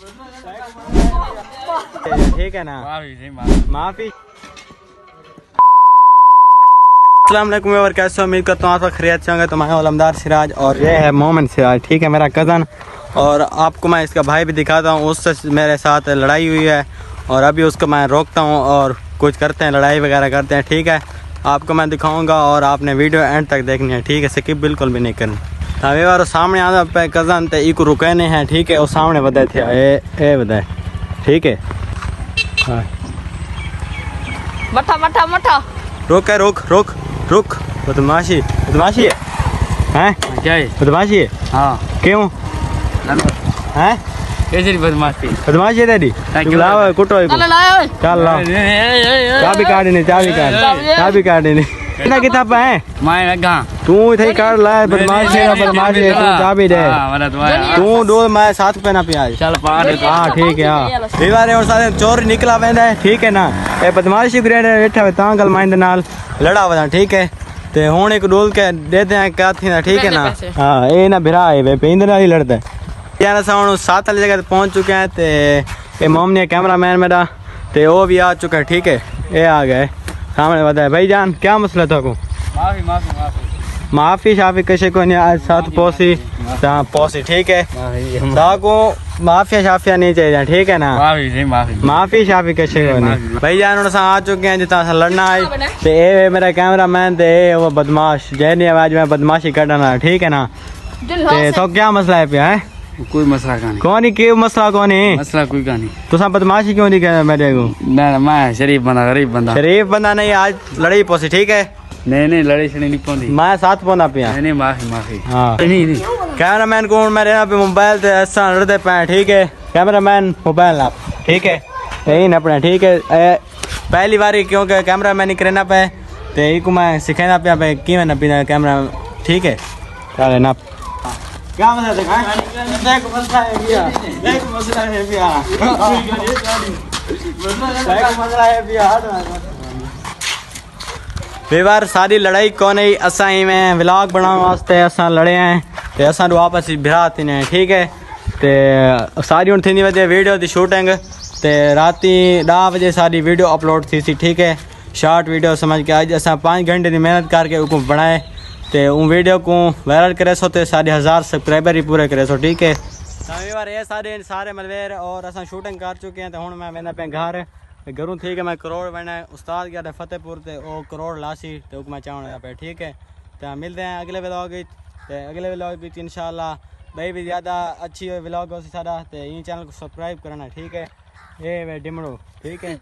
ठीक है ना, माफी। अस्सलाम वालेकुम और कैसे उम्मीद करता हूँ आप खैरियत से होंगे। तो मैं अलमदार सिराज और ये है मोमिन सिराज, ठीक है, मेरा कज़न। और आपको मैं इसका भाई भी दिखाता हूँ, उससे मेरे साथ लड़ाई हुई है और अभी उसको मैं रोकता हूँ और कुछ करते हैं, लड़ाई वगैरह करते हैं, ठीक है। आपको मैं दिखाऊंगा और आपने वीडियो एंड तक देखनी है, ठीक है, स्किप बिल्कुल भी नहीं करनी। अभी बार सामने आना पे कज़न तो इको रुकने हैं, ठीक है, वो सामने बताए थे ए बताए, ठीक है। हाँ मठा मठा मठा रोक है, रोक रोक रुक। बदमाशी बदमाशी है क्या है? बदमाशी है। हाँ क्यों हैं? कैसी बदमाशी? बदमाशी है तेरी? लाओ कुटो इको। चल लाओ, चाबी काटनी, चाबी काटनी ना किताब है मैं लगा तू थे कर ला। बदमाशी है, बदमाशी है, तू चाबी दे। तू दो मैं साथ पे ना पिया। चल पार। हाँ ठीक है। हाँ दीवारे और सारे चोर निकला वेंदा है, ठीक है ना। ए बदमाशी करे बैठा है तां गल माइंड नाल लड़ा वदा, ठीक है। ते हुन एक डोल के देते हैं का थी ना, ठीक है ना। हाँ ए ना भिरा है वे पेंद नाल ही लड़दा है यार। असां हुन 7 वाली जगह पहुंच चुके हैं। ते ए मोमनी कैमरामैन मेरा ते वो भी आ चुका है, ठीक है। ये आ गए सामने बताए भाईजान क्या मसला था को? माफी माफी माफी माफी शाफी कैसे को नहीं आज साथ पहुंची पहुंची, ठीक है। को माफिया शाफिया नहीं चाहिए, ठीक है ना। माफी शाफी कैसे को नहीं। भाईजान आ चुके हैं जितना लड़ना है। ते ए मेरा कैमरा मैन ते वो बदमाश जैनी आवाज में बदमाशी करना, ठीक है ना। ते तो क्या मसला है पिया है? कोई मसला का नहीं। कौन ही क्यों मसला कौन है? मसला कोई का नहीं। तो सब बदमाशी क्यों नहीं कर मेरे को? ना मैं शरीफ बंदा, गरीब बंदा। शरीफ बंदा नहीं, आज लड़ाई पहुंची, ठीक है। नहीं लड़ाई से नहीं पौंदी। मैं साथ पौना पिया। नहीं माफी माफी। हाँ नहीं कैमरा मैन को मेरे यहाँ पे मोबाइल से ऐसा लड़ते पे, ठीक है। कैमरा मैन मोबाइल आप, ठीक है, यही ना अपना, ठीक है। पहली बार क्योंकि कैमरा मैन ही करना पे तो यही को मैं सिखाना पिया पे कि मैं ना पीना कैमरा, ठीक है। चले ना क्या मसला देख मसला है भैया, देख मसला है भैया, मसला है भैया। बेवार सारी लड़ाई कौन है असा ही में व्लॉग बनाने वास्ते असा लड़े हैं ते असा वापस भिराती ने, ठीक है। ते सारी हुन थी वजे वीडियो दी शूटिंग ते राती 10 बजे सारी वीडियो अपलोड थी सी, ठीक है। शॉर्ट वीडियो समझ के आज असा 5 घंटे की मेहनत करके उनको बनाए ते उन वीडियो को वायरल करे सो ते सारे 1000 सब्सक्राइबर ही पूरे करे सो, ठीक है। बार ये सारे मलवेर और असा शूटिंग कर चुके हैं। तो हुन मैं वेंदा पे घर घरों, ठीक है। मैं करोड़ बना उस्ताद गया फतेहपुर ते ओ करोड़ लासी तो मैं चाहना पे, ठीक है। तो मिलते हैं अगले व्लॉग अगले व्लॉग इंशाल्लाह भाई भी ज़्यादा अच्छी व्लॉग हो सारा। तो ये चैनल को सब्सक्राइब करना, ठीक है। ये वे डिमड़ो, ठीक है।